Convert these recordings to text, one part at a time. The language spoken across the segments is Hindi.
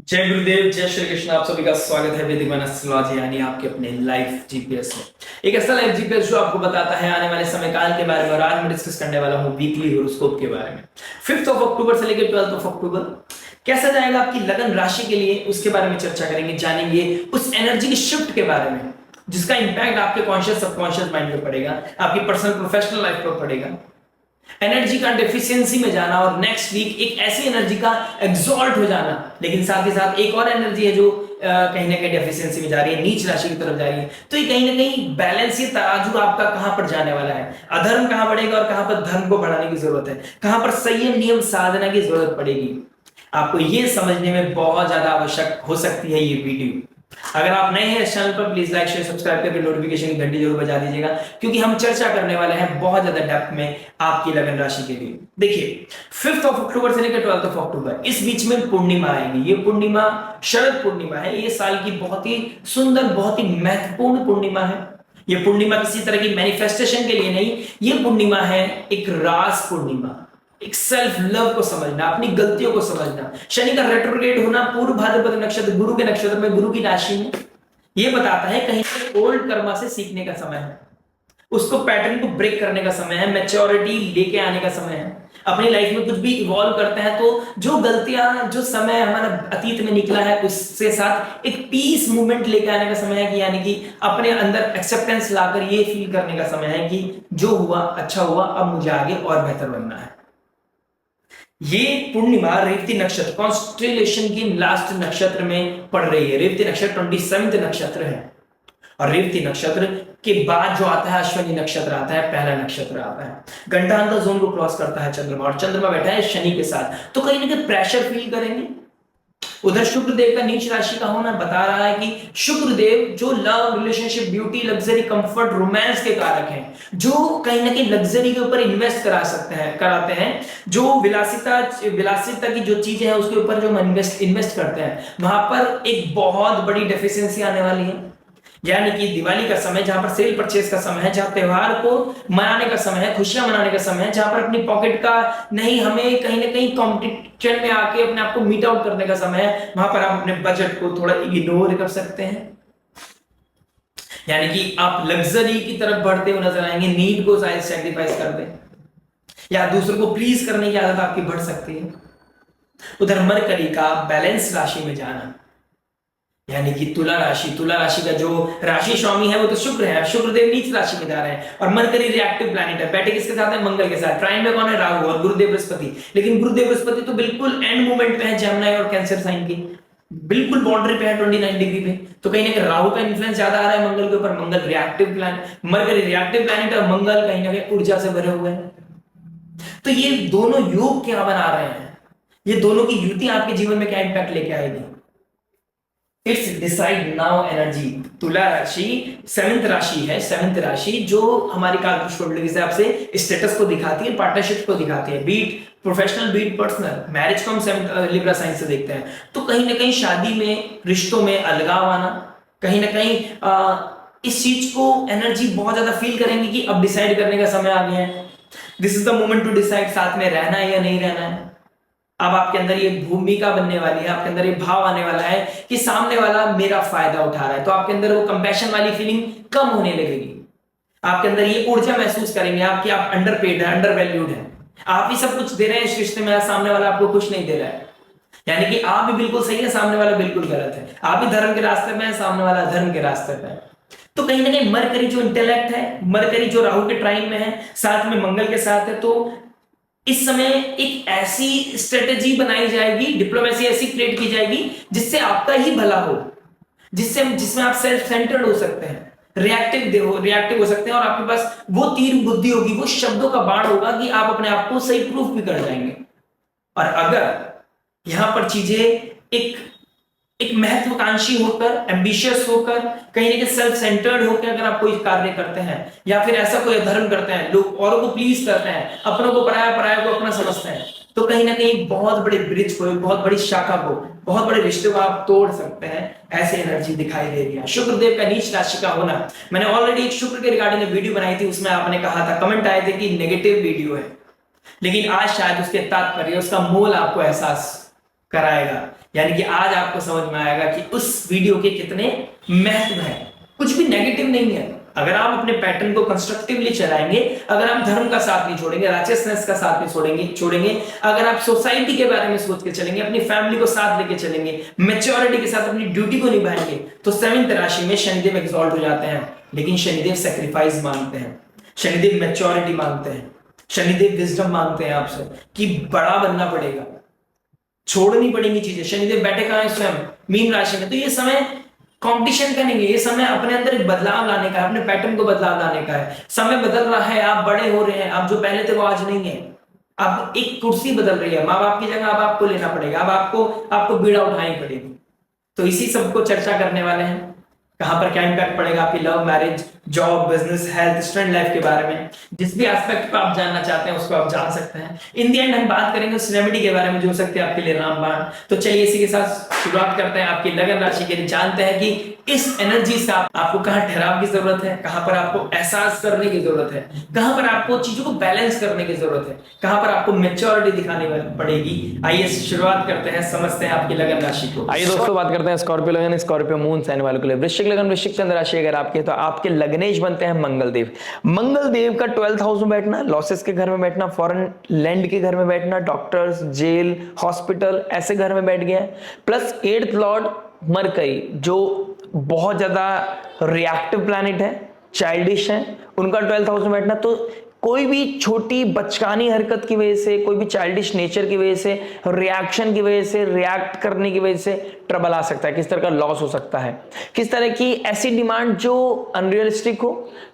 जय गुरुदेव, जय श्री कृष्ण। आप सभी का स्वागत है वैदिक मैन एस्ट्रोलॉजी यानी आपके अपने लाइफ जीपीएस में। एक ऐसा लाइफ जीपीएस जो आपको बताता है आने वाले समय काल के बारे में। और आज मैं डिस्कस करने वाला हूँ वीकली हॉरोस्कोप के बारे में। 5 अक्टूबर से लेकर 12 अक्टूबर कैसा जाएगा आपकी लगन राशि के लिए, उसके बारे में चर्चा करेंगे, जानेंगे उस एनर्जी की शिफ्ट के बारे में जिसका इंपैक्ट आपके कॉन्शियस सबकॉन्शियस माइंड पे पड़ेगा, आपकी पर्सनल प्रोफेशनल लाइफ पर पड़ेगा। एनर्जी का डेफिशिएंसी में जाना और नेक्स्ट वीक एक ऐसी एनर्जी का एग्जॉल्ट हो जाना, लेकिन साथ ही साथ एक और एनर्जी है जो कहीं ना कहीं डेफिशिएंसी में जा रही है, नीच राशि की तरफ जा रही है। तो ये कहीं ना कहीं बैलेंस, ये तराजू आपका कहां पर जाने वाला है, अधर्म कहां बढ़ेगा और कहां पर धर्म को बढ़ाने की जरूरत है, कहां पर संयम नियम साधना की जरूरत पड़ेगी। आपको ये समझने में बहुत ज्यादा आवश्यक हो सकती है ये वीडियो। अगर आप नए हैं इस चैनल पर, प्लीज लाइक शेयर सब्सक्राइब करके नोटिफिकेशन की घंटी जरूर बजा दीजिएगा, क्योंकि हम चर्चा करने वाले हैं बहुत ज्यादा डेप्थ में आपकी लगन राशि के लिए। देखिए 5 अक्टूबर से लेकर 12 अक्टूबर इस बीच में पूर्णिमा आएगी। ये पूर्णिमा शरद पूर्णिमा है। ये साल की बहुत ही सुंदर, बहुत ही महत्वपूर्ण पूर्णिमा है। ये पूर्णिमा किसी तरह की मैनिफेस्टेशन के लिए नहीं, ये पूर्णिमा है एक रास पूर्णिमा, एक सेल्फ लव को समझना, अपनी गलतियों को समझना। शनि का रेट्रोग्रेड होना पूर्व भाद्रपद नक्षत्र, गुरु के नक्षत्र में, गुरु की राशि में, यह बताता है कहीं ओल्ड कर्मा से सीखने का समय है, उसको पैटर्न को ब्रेक करने का समय है, मैच्योरिटी लेके आने का समय है। अपनी लाइफ में कुछ भी इवॉल्व करते हैं तो जो गलतियां, जो समय हमारा अतीत में निकला है, उससे साथ एक पीस मूवमेंट लेके आने का समय है, कि यानी कि अपने अंदर एक्सेप्टेंस लाकर ये फील करने का समय है कि जो हुआ अच्छा हुआ, अब मुझे आगे और बेहतर बनना है। ये पूर्णिमा रेवती नक्षत्र, कॉन्स्टेलेशन की लास्ट नक्षत्र में पड़ रही है। रेवती नक्षत्र 27th नक्षत्र है, और रेवती नक्षत्र के बाद जो आता है अश्विनी नक्षत्र आता है, पहला नक्षत्र आता है। घंटांक जोन को क्रॉस करता है चंद्रमा, और चंद्रमा बैठा है शनि के साथ, तो कहीं ना कहीं प्रेशर फील करेंगे। उधर शुक्रदेव का नीच राशि का होना बता रहा है कि शुक्रदेव जो love, relationship, beauty, luxury, comfort, romance के कारक हैं, जो कहीं ना कहीं लग्जरी के ऊपर इन्वेस्ट कराते हैं, जो विलासिता की जो चीजें हैं उसके ऊपर जो हम इन्वेस्ट करते हैं, वहां पर एक बहुत बड़ी डेफिशिएंसी आने वाली है। यानी कि दिवाली का समय, जहां पर सेल परचेज का समय है, जहां त्योहार को मनाने का समय है, खुशियां मनाने का समय है, जहां पर अपनी पॉकेट का नहीं, हमें कहीं ना कहीं कॉम्पिटिशन में आके अपने आप को मीट आउट करने का समय है, वहां पर आप अपने बजट को थोड़ा इग्नोर कर सकते हैं। यानी कि आप लग्जरी की तरफ बढ़ते हुए नजर आएंगे, नीड को शायद सैक्रिफाइस कर दें, या दूसरों को प्लीज करने की आदत आपकी बढ़ सकती है। उधर मरकरी का बैलेंस राशि में जाना, यानी कि तुला राशि का जो राशि स्वामी है वो तो शुक्र है, शुक्रदेव नीच राशि में जा रहे हैं, और मरकरी रिएक्टिव प्लैनेट है, बैठे किसके साथ है, मंगल के साथ। ट्राइन में कौन है, राहु और गुरुदेव बृहस्पति। लेकिन गुरुदेव बृहस्पति तो बिल्कुल एंड मूवमेंट पे है, जमुना और कैंसर साइन की बिल्कुल बाउंड्री पे है, 29 डिग्री पे। तो कहीं ना कहीं राहु का इन्फ्लुएंस ज्यादा आ रहा है मंगल के ऊपर। Mangal reactive planet, Mercury reactive planet, और मंगल कहीं ना कहीं ऊर्जा से भरे हुए हैं। तो ये दोनों योग क्या बना रहे हैं, ये दोनों की युति आपके जीवन में क्या इंपैक्ट लेके आएगी, इट्स डिसाइड नाउ एनर्जी। तुला राशि 7th राशि है, 7th राशि जो हमारी कालपुरुष कुंडली के हिसाब से स्टेटस को दिखाती है, पार्टनरशिप को दिखाती है, be it professional, be it personal. Marriage को हम 7th लिब्रा साइन से देखते हैं। तो कहीं ना कहीं शादी में, रिश्तों में अलगाव आना, कहीं ना कहीं इस चीज को एनर्जी बहुत ज्यादा फील करेंगे कि अब डिसाइड करने का समय आ गया है। This is the moment to decide, साथ में रहना है या नहीं रहना है। अब आपके अंदर ये भूमिका बनने वाली है, आपके अंदर ये भाव आने वाला है कि सामने वाला मेरा फायदा उठा रहा है, तो आपके अंदर वो कंपैशन वाली फीलिंग कम होने लगेगी। आपके अंदर ये ऊर्जा महसूस करेंगे आप कि आप अंडरपेड है, अंडर वैल्यूड है, आप ही सब कुछ दे रहे हैं इस रिश्ते में, सामने वाला आपको कुछ नहीं दे रहा है। यानी कि आप भी बिल्कुल सही है, सामने वाला बिल्कुल गलत है, आप भी धर्म के रास्ते में है, सामने वाला धर्म के रास्ते पे है। तो कहीं ना कहीं मरकरी जो इंटेलेक्ट है, मरकरी जो राहु के ट्राइन में है, साथ में मंगल के साथ है, तो इस समय एक ऐसी स्ट्रेटेजी बनाई जाएगी, डिप्लोमेसी ऐसी क्रिएट की जाएगी जिससे आपका ही भला हो, जिसमें आप सेल्फ सेंटर्ड हो सकते हैं, रिएक्टिव हो सकते हैं, और आपके पास वो तीर बुद्धि होगी, वो शब्दों का बाण होगा कि आप अपने आप को सही प्रूफ भी कर जाएंगे। और अगर यहां पर चीजें एक महत्वाकांक्षी होकर, एम्बिशियस होकर, कहीं ना कहीं सेल्फ सेंटर्ड होकर अगर आप कोई कार्य करते हैं, या फिर ऐसा कोई धर्म करते हैं, लोग औरों को प्लीज करते हैं, अपनों को पराया, पराया को अपना समझते हैं, तो कहीं ना कहीं बहुत बड़े ब्रिज को, बहुत बड़ी शाखा को, बहुत बड़े रिश्ते को आप तोड़ सकते हैं। ऐसी एनर्जी दिखाई दे रही है। शुक्रदेव का नीच राशि का होना, मैंने ऑलरेडी एक शुक्र के रिगार्डिंग वीडियो बनाई थी, उसमें आपने कहा था, कमेंट आए थे कि नेगेटिव वीडियो है, लेकिन आज शायद उसके तात्पर्य, उसका मोल आपको एहसास कराएगा यानी कि आज आपको समझ में आएगा कि उस वीडियो के कितने महत्व है। कुछ भी नेगेटिव नहीं है। अगर आप अपने पैटर्न को कंस्ट्रक्टिवली चलाएंगे, अगर आप धर्म का साथ नहीं छोड़ेंगे, राइचियसनेस का साथ नहीं छोड़ेंगे, अगर आप सोसाइटी के बारे में सोच के चलेंगे, अपनी फैमिली को साथ लेके चलेंगे, मैच्योरिटी के साथ अपनी ड्यूटी को निभाएंगे, तो 7th राशि में शनिदेव एक्सॉल्ट हो जाते हैं। लेकिन शनिदेव सैक्रिफाइस मांगते हैं, शनिदेव मैच्योरिटी मांगते हैं, शनिदेव विजडम मांगते हैं आपसे कि बड़ा बनना पड़ेगा, छोड़नी पड़ेंगी चीजें। शनिदेव बैठे कहां है? स्वयं मीन राशि में। तो ये समय कंपटीशन का नहीं है, ये समय अपने अंदर एक बदलाव लाने का है, अपने पैटर्न को बदलाव लाने का है। समय बदल रहा है, आप बड़े हो रहे हैं, आप जो पहले थे वो आज नहीं है। अब एक कुर्सी बदल रही है, माँ बाप की जगह अब आपको लेना पड़ेगा, अब आपको बीड़ा उठानी पड़ेगी। तो इसी सब को चर्चा करने वाले हैं। कहां पर क्या इंपैक्ट पड़ेगा आपकी love, marriage, job, business, health, student life के बारे में। जिस भी एस्पेक्ट को आप जानना चाहते हैं उसको आप जान सकते हैं। इन दी एंड हम बात करेंगे उस रेमेडी के बारे में जो हो सकती है आपके लिए रामबाण। तो चलिए इसी के साथ शुरुआत करते हैं आपकी लगन राशि के लिए। जानते हैं कि इस एनर्जी से आपको कहां ठहराव की जरूरत है, कहां पर आपको एहसास करने की जरूरत है, कहां पर आपको चीजों को बैलेंस करने की जरूरत है, कहां पर आपको मैच्योरिटी दिखानी पड़ेगी। आइए शुरुआत करते हैं, समझते हैं आपकी लगन राशि को। आइए दोस्तों बात करते हैं स्कॉर्पियो लगन, स्कॉर्पियो मून साइन वालों के लिए। वृश्चिक लगन, वृश्चिक चंद्र राशि अगर आपके तो आपके लग्नेश बनते हैं मंगलदेव। मंगलदेव का 12th हाउस में बैठना, लॉसेस के घर में बैठना, फॉरेन लैंड के घर में बैठना, डॉक्टर्स, जेल, हॉस्पिटल ऐसे घर में बैठ गया। प्लस 8th लॉर्ड मरकरी जो बहुत ज्यादा रिएक्टिव प्लैनेट है, चाइल्डिश है, उनका 12th हाउस में बैठना। तो कोई भी छोटी बचकानी हरकत की वजह से, कोई भी चाइल्डिश नेचर की वजह से, रिएक्शन की वजह से, रिएक्ट करने की वजह से ट्रबल आ सकता है, किस तरह का लॉस हो सकता है, किस तरह की ऐसी डिमांड जो अनरियलिस्टिक हो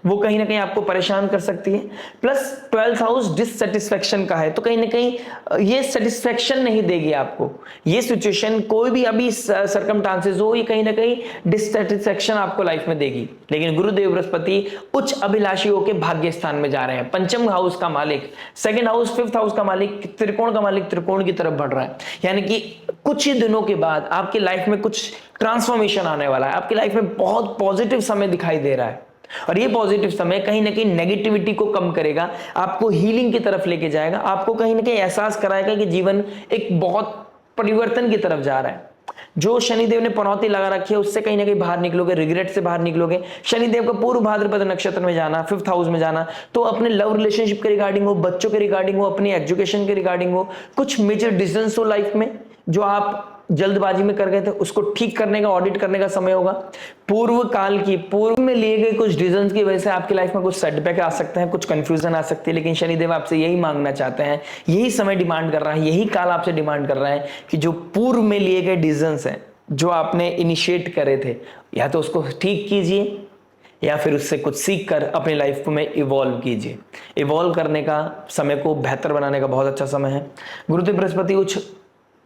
वो कहीं ना कहीं आपको परेशान कर सकती है। प्लस 12th हाउस डिससेटिस्फेक्शन का है, तो कहीं ना कहीं ये सेटिस्फेक्शन नहीं देगी आपको। ये सिचुएशन कोई भी अभी सर्कमस्टांसेस हो, ये कहीं ना कहीं डिससेटिस्फेक्शन आपको लाइफ में देगी। लेकिन गुरुदेव बृहस्पति उच्च अभिलाषी होकर भाग्य स्थान में जा रहे हैं। पंचम हाउस का मालिक, 2nd हाउस, 5th हाउस का मालिक, त्रिकोण का मालिक त्रिकोण की तरफ बढ़ रहा है। यानी कि कुछ ही दिनों के बाद आपकी लाइफ में कुछ ट्रांसफॉर्मेशन आने वाला है। आपकी लाइफ में बहुत पॉजिटिव समय दिखाई दे रहा है और ये पॉजिटिव समय कहीं ना कहीं नेगेटिविटी को कम करेगा, आपको हीलिंग की तरफ लेके जाएगा, आपको कहीं ना कहीं एहसास कराएगा कि जीवन एक बहुत परिवर्तन की तरफ जा रहा है। जो शनिदेव ने पनौती लगा रखी है उससे कहीं ना कहीं बाहर निकलोगे, रिग्रेट से बाहर निकलोगे। शनिदेव का पूर्व भाद्रपद नक्षत्र में जाना, 5th हाउस में जाना, तो अपने लव रिलेशनशिप के रिगार्डिंग हो, बच्चों के रिगार्डिंग हो, अपनी एजुकेशन के रिगार्डिंग हो, कुछ मेजर डिसीजंस हो लाइफ में जो आप जल्दबाजी में कर गए थे उसको ठीक करने का, ऑडिट करने का समय होगा। पूर्व में लिए गए कुछ डिसीजंस की वजह से आपकी लाइफ में कुछ सेटबैक आ सकते हैं, कुछ कंफ्यूजन आ सकती है। लेकिन शनिदेव आपसे यही मांगना चाहते हैं, यही समय डिमांड कर रहा है, यही काल आपसे डिमांड कर रहा है कि जो पूर्व में लिए गए डिसीजंस हैं, जो आपने इनिशिएट करे थे, या तो उसको ठीक कीजिए या फिर उससे कुछ सीख कर अपनी लाइफ में इवॉल्व कीजिए। इवॉल्व करने का, समय को बेहतर बनाने का बहुत अच्छा समय है। गुरुदेव बृहस्पति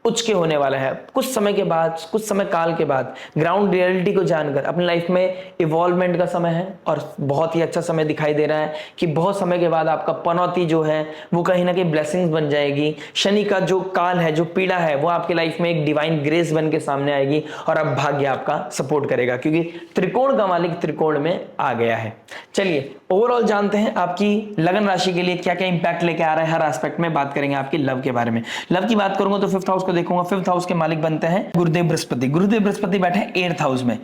उच्च के होने वाला है। कुछ समय के बाद, कुछ समय काल के बाद ग्राउंड रियलिटी को जानकर अपनी लाइफ में इवॉल्वमेंट का समय है और बहुत ही अच्छा समय दिखाई दे रहा है कि बहुत समय के बाद आपका पनौती जो है वो कहीं ना कहीं ब्लेसिंग्स बन जाएगी। शनि का जो काल है, जो पीड़ा है, वो आपकी लाइफ में एक डिवाइन ग्रेस बन के सामने आएगी और अब भाग्य आपका सपोर्ट करेगा क्योंकि त्रिकोण का मालिक त्रिकोण में आ गया है। चलिए ओवरऑल जानते हैं आपकी लगन राशि के लिए क्या क्या इंपैक्ट लेके आ रहा है। हर एस्पेक्ट में बात करेंगे आपकी लव के बारे में। लव की बात करूंगा तो 5th हाउस को देखूंगा। 5th हाउस के मालिक बनते हैं गुरुदेव बृहस्पति। गुरुदेव बृहस्पति बैठे हैं 8th हाउस में।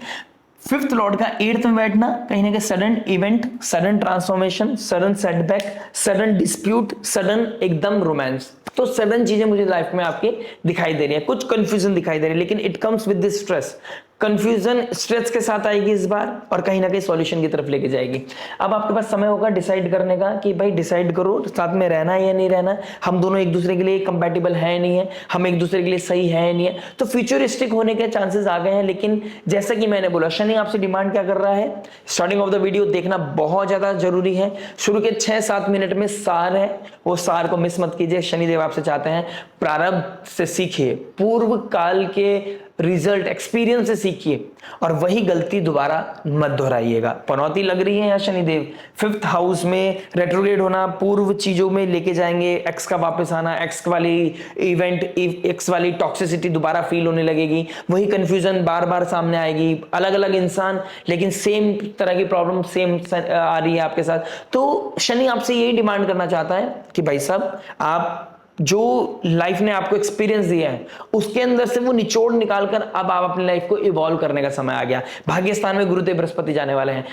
5th लॉर्ड का 8th में बैठना कहीं ना कहीं sudden event, sudden transformation, sudden setback, sudden dispute, sudden एकदम रोमांस, तो सडन चीजें मुझे लाइफ में आपके दिखाई दे रही है। कुछ कंफ्यूजन दिखाई दे रही है, लेकिन it comes with this stress. Confusion stress के साथ आएगी इस बार और कहीं ना कहीं सॉल्यूशन की तरफ लेके जाएगी। अब आपके पास समय होगा डिसाइड करने का कि भाई डिसाइड करो साथ में रहना है या नहीं रहना, हम दोनों एक दूसरे के लिए कंपैटिबल है नहीं है, हम एक दूसरे के लिए सही है नहीं है। तो फ्यूचरिस्टिक होने के चांसेस आ गए हैं। लेकिन जैसा कि मैंने बोला, शनि आपसे डिमांड क्या कर रहा है, स्टार्टिंग ऑफ द वीडियो देखना बहुत ज्यादा जरूरी है। शुरू के 6-7 मिनट में सार है, वो सार को मिस मत कीजिए। शनिदेव आपसे चाहते हैं प्रारब्ध से सीखिए, पूर्व काल के रिजल्ट एक्सपीरियंस से सीखिए और वही गलती दोबारा मत दोहराइएगा। पनौती लग रही है यहाँ शनिदेव, 5th हाउस में रेट्रोग्रेड होना, पूर्व चीजों में लेके जाएंगे, एक्स का वापस आना, एक्स वाली इवेंट, एक्स वाली टॉक्सिसिटी दोबारा फील होने लगेगी, वही कंफ्यूजन बार बार सामने आएगी। अलग अलग इंसान लेकिन सेम तरह की प्रॉब्लम सेम आ रही है आपके साथ। तो शनि आपसे यही डिमांड करना चाहता है कि भाई साहब आप जो लाइफ ने आपको एक्सपीरियंस दिया है उसके अंदर से वो निचोड़ निकालकर अब आप अपनी लाइफ को इवॉल्व करने का समय आ गया। भाग्य स्थान में गुरुदेव बृहस्पति जाने वाले हैं।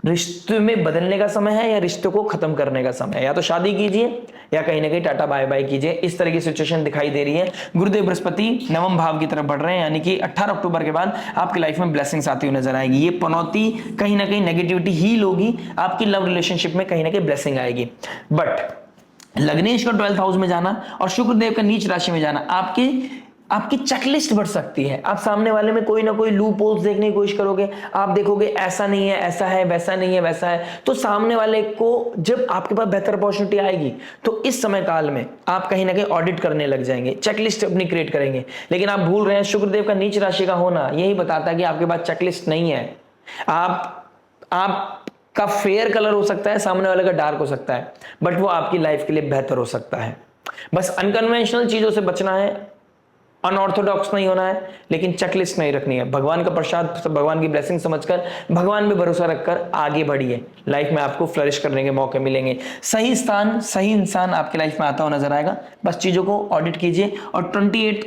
रिश्ते में बदलने का समय है या रिश्ते को खत्म करने का समय है, या तो शादी कीजिए या कहीं ना कहीं टाटा बाय बाय कीजिए, इस तरह की सिचुएशन दिखाई दे रही है। गुरुदेव बृहस्पति नवम भाव की तरफ बढ़ रहे हैं, यानी कि 18 अक्टूबर के बाद आपकी लाइफ में ब्लेसिंग्स आती हुई नजर आएगी। ये पनौती कहीं ना कहीं नेगेटिविटी हील होगी, आपकी लव रिलेशनशिप में कहीं ना कहीं ब्लेसिंग आएगी। बट लग्नेश का 12th हाउस में जाना और शुक्रदेव का नीच राशि में जाना आपकी चेकलिस्ट बढ़ सकती है। आप सामने वाले में कोई ना कोई लूप होल्स देखने की कोशिश करोगे, आप देखोगे ऐसा नहीं है, ऐसा है, वैसा नहीं है, वैसा है, तो सामने वाले को जब आपके पास बेहतर अपॉर्चुनिटी आएगी तो इस समय काल में आप कहीं ना कहीं ऑडिट करने लग जाएंगे, चेकलिस्ट अपनी क्रिएट करेंगे। लेकिन आप भूल रहे हैं शुक्रदेव का नीच राशि का होना यही बताता है कि आपके पास चेकलिस्ट नहीं है। आपका फेयर कलर हो सकता है, सामने वाले का डार्क हो सकता है, बट वो आपकी लाइफ के लिए बेहतर हो सकता है। बस अनकन्वेंशनल चीजों से बचना है, अनऑर्थोडॉक्स नहीं होना है, लेकिन चेकलिस्ट नहीं रखनी है। भगवान का प्रसाद, भगवान की ब्लेसिंग समझकर भगवान पे भरोसा रखकर आगे बढ़िए, लाइफ में आपको फ्लरिश करने के मौके मिलेंगे। सही स्थान, सही इंसान आपकी लाइफ में आता हुआ नजर आएगा। बस चीजों को ऑडिट कीजिए और 28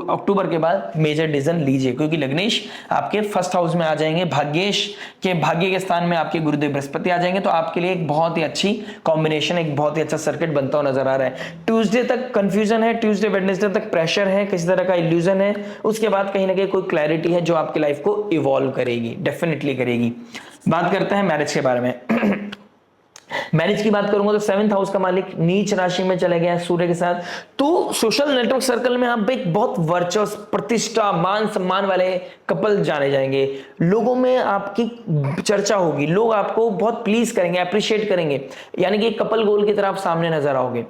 अक्टूबर के बाद मेजर डिसीजन लीजिए, क्योंकि लग्नेश आपके फर्स्ट हाउस में आ जाएंगे। भाग्य के स्थान में आपके गुरुदेव बृहस्पति आ जाएंगे, तो आपके लिए एक बहुत ही अच्छी कॉम्बिनेशन, एक बहुत ही अच्छा सर्किट बनता हुआ नजर आ रहा है। ट्यूसडे तक कंफ्यूजन है, ट्यूसडे वेडनेसडे तक प्रेशर है, किसी तरह का इल्यूजन है, उसके बाद कहीं ना कहीं कोई क्लैरिटी है जो आपकी लाइफ को इवॉल्व करेगी, डेफिनेटली करेगी। बात करते हैं मैरिज के बारे में। मैरिज की बात करूंगा तो 7th हाउस का मालिक नीच राशि में चले गया सूर्य के साथ, तो सोशल नेटवर्क सर्कल में आप एक बहुत वर्चस्व, प्रतिष्ठा, मान सम्मान वाले कपल जाने जाएंगे। लोगों में आपकी चर्चा होगी, लोग आपको बहुत प्लीज करेंगे, अप्रिशिएट करेंगे, यानी कि एक कपल गोल की तरह आप सामने नजर आओगे।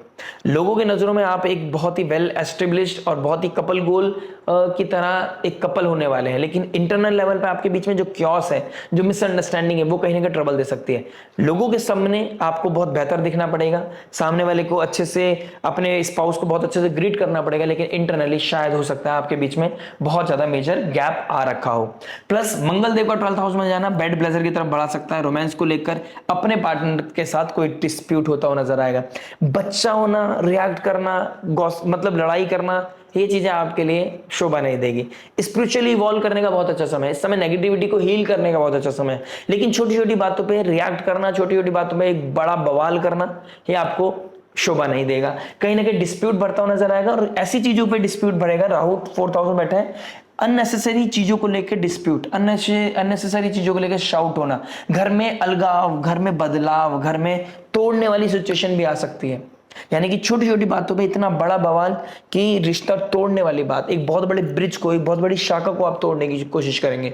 लोगों की नजरों में आप एक बहुत ही वेल एस्टेब्लिश्ड और बहुत ही कपल गोल की तरह एक कपल होने वाले हैं। लेकिन इंटरनल लेवल पे आपके बीच में जो क्योस है, जो मिसअंडरस्टैंडिंग है, वो कहीं ना कहीं ट्रबल दे सकती है। लोगों के सामने आपको बहुत बेहतर दिखना पड़ेगा, सामने वाले को अच्छे से, अपने स्पाउस को बहुत अच्छे से ग्रीट करना पड़ेगा, लेकिन इंटरनली शायद हो सकता है आपके बीच में बहुत ज्यादा मेजर गैप आ रखा हो। प्लस मंगल देव का 12th हाउस में जाना बेड प्लेजर की तरफ बढ़ा सकता है। रोमांस को लेकर अपने पार्टनर के साथ कोई डिस्प्यूट होता हुआ नजर आएगा। बच्चा होना, रिएक्ट करना, मतलब लड़ाई करना, ये चीजें आपके लिए शोभा नहीं देगी। स्पिरिचुअली इवॉल्व करने का बहुत अच्छा समय है, इस समय नेगेटिविटी को हील करने का बहुत अच्छा समय है, लेकिन छोटी छोटी बातों पे रिएक्ट करना, छोटी छोटी बातों पे एक बड़ा बवाल करना, ये आपको शोभा नहीं देगा। कहीं ना कहीं डिस्प्यूट बढ़ता हुआ नजर आएगा, और ऐसी चीजों पे डिस्प्यूट बढ़ेगा। राहु 4th हाउस में बैठा है, अननेसेसरी चीजों को लेकर डिस्प्यूट, अननेसेसरी चीजों को लेकर शाउट होना, घर में अलगाव, घर में बदलाव, घर में तोड़ने वाली सिचुएशन भी आ सकती है। यानी कि छोटी छोटी बातों पे इतना बड़ा बवाल कि रिश्ता तोड़ने वाली बात, एक बहुत बड़े ब्रिज को, एक बहुत बड़ी शाखा को आप तोड़ने की कोशिश करेंगे,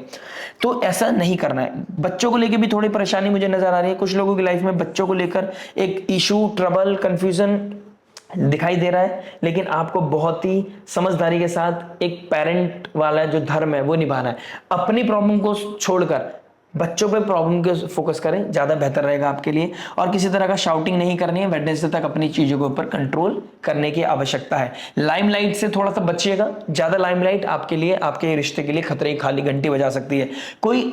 तो ऐसा नहीं करना है। बच्चों को लेकर भी थोड़ी परेशानी मुझे नजर आ रही है। कुछ लोगों की लाइफ में बच्चों को लेकर एक इशू, ट्रबल, कंफ्यूजन दिखाई दे रहा है, लेकिन आपको बहुत ही समझदारी के साथ एक पेरेंट वाला जो धर्म है वो निभाना है। अपनी प्रॉब्लम को छोड़कर बच्चों पे प्रॉब्लम के फोकस करें, ज्यादा बेहतर रहेगा आपके लिए। और किसी तरह का शाउटिंग नहीं करनी है, वेडनेसडे तक अपनी चीजों के ऊपर कंट्रोल करने की आवश्यकता है। लाइमलाइट से थोड़ा सा बचिएगा, ज्यादा लाइमलाइट आपके लिए, आपके रिश्ते के लिए खतरे की खाली घंटी बजा सकती है। कोई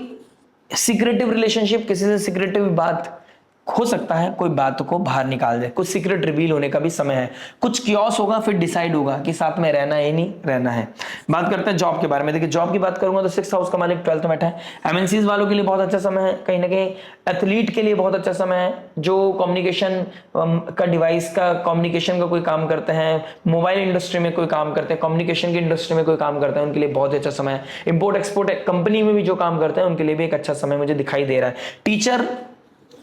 सीक्रेटिव रिलेशनशिप, किसी से सीक्रेटिव बात हो सकता है, कोई बात को बाहर निकाल दे, कुछ सीक्रेट रिवील होने का भी समय है, कुछ क्योस होगा, फिर डिसाइड होगा कि साथ में रहना है नहीं रहना है। बात करते हैं जॉब के बारे में। देखिए जॉब की बात करूंगा तो 6th हाउस का मालिक 12th में बैठा है। एमएनसीज वालों के लिए बहुत अच्छा समय है, कहीं ना कहीं एथलीट के लिए बहुत अच्छा समय है, जो कम्युनिकेशन का डिवाइस का, कम्युनिकेशन का कोई काम करते हैं, मोबाइल इंडस्ट्री में कोई काम करते हैं, कम्युनिकेशन की इंडस्ट्री में कोई काम करते हैं, उनके लिए बहुत अच्छा समय है। इंपोर्ट एक्सपोर्ट कंपनी में भी जो काम करते हैं उनके लिए भी एक अच्छा समय मुझे दिखाई दे रहा है। टीचर,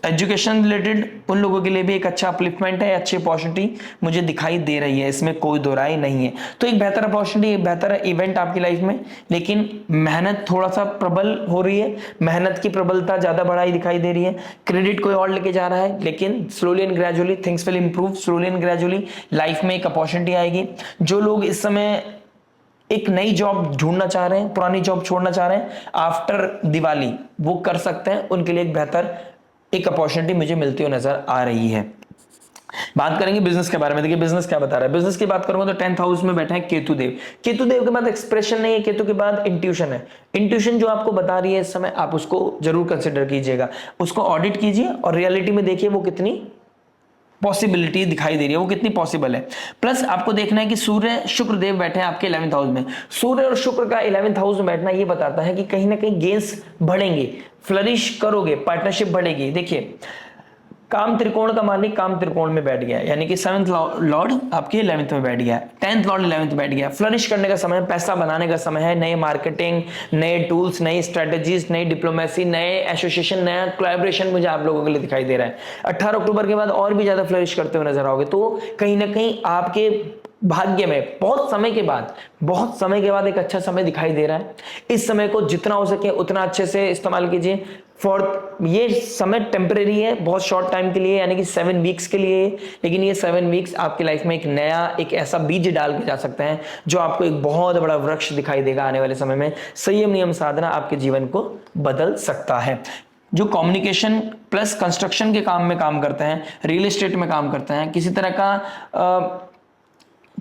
एजुकेशन रिलेटेड उन लोगों के लिए भी एक अच्छा अपलिफ्टमेंट है, अच्छी अपॉर्चुनिटी मुझे दिखाई दे रही है, इसमें कोई दो राय नहीं है। तो एक बेहतर अपॉर्चुनिटी, एक बेहतर इवेंट आपकी लाइफ में, लेकिन मेहनत थोड़ा सा प्रबल हो रही है, मेहनत की प्रबलता ज्यादा बढ़ाई दिखाई दे रही है। क्रेडिट कोई और लेके जा रहा है, लेकिन slowly and gradually things will improve, slowly and gradually life में एक अपॉर्चुनिटी आएगी। जो लोग इस समय एक नई जॉब ढूंढना चाह रहे हैं, पुरानी जॉब छोड़ना चाह रहे हैं आफ्टर दिवाली, वो कर सकते हैं, उनके लिए एक बेहतर एक अपॉर्चुनिटी मुझे मिलती हुई नजर आ रही है। बात करेंगे बिजनेस के बारे में। देखिए बिजनेस क्या बता रहा है। बिजनेस की बात करूंगा तो 10th हाउस में बैठा है केतु देव। केतु देव के बाद एक्सप्रेशन नहीं है, केतु के बाद इंट्यूशन है। इंट्यूशन जो आपको बता रही है इस समय, आप उसको जरूर कंसिडर कीजिएगा, उसको ऑडिट कीजिए और रियलिटी में देखिए वो कितनी पॉसिबिलिटी दिखाई दे रही है, वो कितनी पॉसिबल है। प्लस आपको देखना है कि सूर्य शुक्र देव बैठे हैं आपके 11th हाउस में। सूर्य और शुक्र का 11th हाउस में बैठना ये बताता है कि कहीं ना कहीं गेंस बढ़ेंगे, फ्लरिश करोगे, पार्टनरशिप बढ़ेगी। देखिए काम त्रिकोण का मालिक काम त्रिकोण में बैठ गया है, यानी कि 7th लॉर्ड आपके 11th में बैठ गया है, 10th लॉर्ड 11th में बैठ गया है। फ्लरिश करने का समय, पैसा बनाने का समय है, नए मार्केटिंग, नए टूल्स, नई स्ट्रेटेजीज, नई डिप्लोमेसी, नए एसोसिएशन, नया कोलैबोरेशन मुझे आप लोगों के लिए दिखाई दे रहा है। 18 अक्टूबर के बाद और भी ज्यादा फ्लरिश करते हुए नजर आओगे। तो कहीं ना कहीं आपके भाग्य में बहुत समय के बाद एक अच्छा समय दिखाई दे रहा है। इस समय को जितना हो सके उतना अच्छे से इस्तेमाल कीजिए। ये समय टेम्परेरी है, बहुत शॉर्ट टाइम के लिए, यानी कि 7 वीक्स के लिए, लेकिन ये 7 वीक्स आपकी लाइफ में एक ऐसा बीज डाल के जा सकते हैं जो आपको एक बहुत बड़ा वृक्ष दिखाई देगा आने वाले समय में। संयम नियम साधना आपके जीवन को बदल सकता है। जो कम्युनिकेशन प्लस कंस्ट्रक्शन के काम में काम करते हैं, रियल एस्टेट में काम करते हैं, किसी तरह का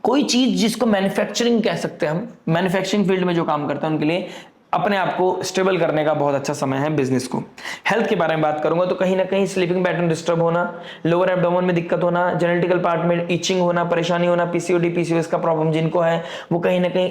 कोई चीज जिसको मैन्युफैक्चरिंग कह सकते हैं हम, मैन्युफैक्चरिंग फील्ड में जो काम करते हैं उनके लिए अपने आप को स्टेबल करने का बहुत अच्छा समय है बिजनेस को। हेल्थ के बारे में बात करूंगा तो कहीं ना कहीं स्लीपिंग पैटर्न डिस्टर्ब होना, लोअर एब्डोमेन में दिक्कत होना, जेनेटिकल पार्ट में इचिंग होना, परेशानी होना, पीसीओडी पीसीओएस का प्रॉब्लम जिनको है वो कहीं ना कहीं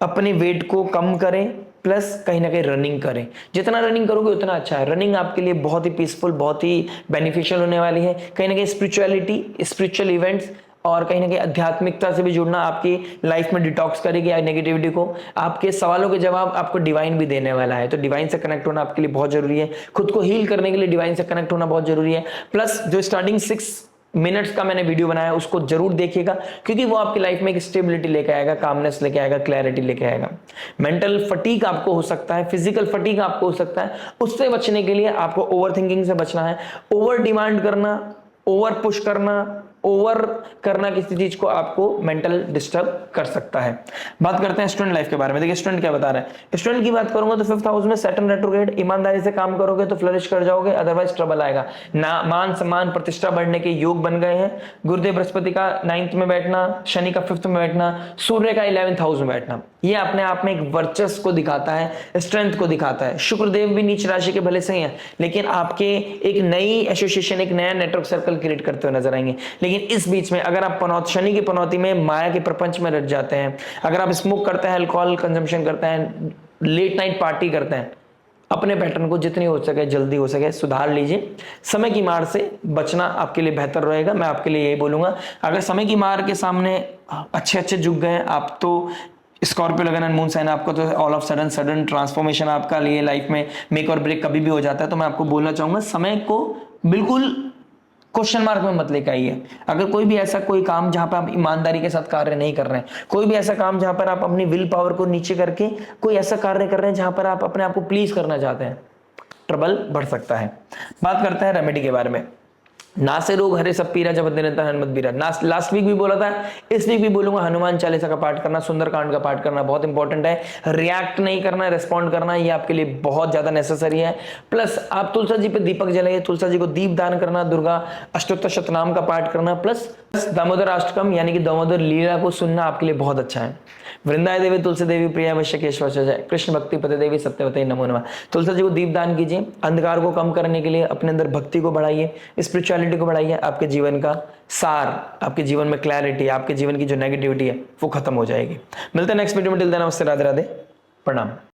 अपने वेट को कम करें, प्लस कहीं ना कहीं रनिंग करें। जितना रनिंग करोगे उतना अच्छा है। रनिंग आपके लिए बहुत ही पीसफुल, बहुत ही बेनिफिशियल होने वाली है। कहीं ना कहीं स्पिरिचुअल इवेंट्स और कहीं ना कहीं आध्यात्मिकता से भी जुड़ना आपकी लाइफ में डिटॉक्स करेगी नेगेटिविटी को। आपके सवालों के जवाब आपको डिवाइन भी देने वाला है, तो डिवाइन से कनेक्ट होना आपके लिए बहुत जरूरी है। खुद को हील करने के लिए डिवाइन से कनेक्ट होना बहुत जरूरी है। प्लस जो स्टार्टिंग 6 मिनट्स का मैंने वीडियो बनाया उसको जरूर देखिएगा, क्योंकि वो आपकी लाइफ में एक स्टेबिलिटी लेके आएगा, कामनेस लेके आएगा, क्लैरिटी लेके आएगा। मेंटल फटीग आपको हो सकता है, फिजिकल फटीग आपको हो सकता है, उससे बचने के लिए आपको ओवर थिंकिंग से बचना है। ओवर डिमांड करना, ओवर पुश करना, ओवर करना किसी चीज को आपको मेंटल डिस्टर्ब कर सकता है। बात करते हैं स्टूडेंट लाइफ के बारे में। देखिए स्टूडेंट क्या बता रहे हैं। स्टूडेंट की बात करूंगा तो 5th हाउस में सैटर्न रेट्रोग्रेड, ईमानदारी से काम करोगे तो फ्लरिश कर जाओगे, अदरवाइज ट्रबल आएगा। मान सम्मान प्रतिष्ठा बढ़ने के योग बन गए हैं। गुरुदेव बृहस्पति का 9th में बैठना, शनि का 5th में बैठना, सूर्य का 11th हाउस में बैठना, ये अपने आप में एक वर्चस्व को दिखाता है, स्ट्रेंथ को दिखाता है। शुक्रदेव भी नीच राशि के भले सही है, लेकिन आपके एक नई एसोसिएशन, एक नया नेटवर्क सर्कल क्रिएट करते हुए नजर आएंगे। लेकिन इस बीच में अगर आप शनि की पनौती में माया के प्रपंच में रच जाते हैं, अगर आप स्मोक करते हैं, अल्कोहल कंजम्पशन करते हैं, लेट नाइट पार्टी करते हैं, अपने पैटर्न को जितनी हो सके जल्दी हो सके सुधार लीजिए। समय की मार से बचना आपके लिए बेहतर रहेगा। मैं आपके लिए यही बोलूंगा, अगर समय की मार के सामने अच्छे झुक गए आप तो स्कॉर्पियो लगन एंड मून साइन, आपको तो ऑल ऑफ सडन ट्रांसफॉर्मेशन आपका लिए लाइफ में मेक और ब्रेक कभी भी हो जाता है। तो मैं आपको बोलना चाहूंगा समय को बिल्कुल क्वेश्चन मार्क में मत लेकर आइए। अगर कोई भी ऐसा कोई काम जहां पर आप ईमानदारी के साथ कार्य नहीं कर रहे हैं, कोई भी ऐसा काम जहां पर आप अपनी विल पावर को नीचे करके कोई ऐसा कार्य कर रहे हैं जहां पर आप अपने आप को प्लीज करना चाहते हैं, ट्रबल बढ़ सकता है। बात करते हैं रेमेडी के बारे में। ना से रोग हरे सब पीरा, जब निरंतर हनुमत बीरा। लास्ट वीक भी बोला था, इस वीक भी बोलूंगा, हनुमान चालीसा का पाठ करना, सुंदरकांड का पाठ करना बहुत इंपॉर्टेंट है। रिएक्ट नहीं करना, रिस्पॉन्ड करना, ये आपके लिए बहुत ज्यादा नेसेसरी है। प्लस आप तुलसा जी पे दीपक जलाइए, तुलसा जी को दीप दान करना, दुर्गा अष्टोत्तर शतनाम का पाठ करना, प्लस दामोदर अष्टकम यानी कि दामोदर लीला को सुनना आपके लिए बहुत अच्छा है। वृंदाए देवी तुलसी देवी प्रिया वश्य केशव जय, कृष्ण भक्ति पते देवी सत्यवती नमो नमः। तुलसा जी को दीप दान कीजिए। अंधकार को कम करने के लिए अपने अंदर भक्ति को बढ़ाइए, स्पिरिचुअलिटी को बढ़ाइए। आपके जीवन का सार, आपके जीवन में क्लैरिटी, आपके जीवन की जो नेगेटिविटी है वो खत्म हो जाएगी। मिलते हैं नेक्स्ट वीडियो में। टिल देन नमस्ते, राधे राधे, प्रणाम।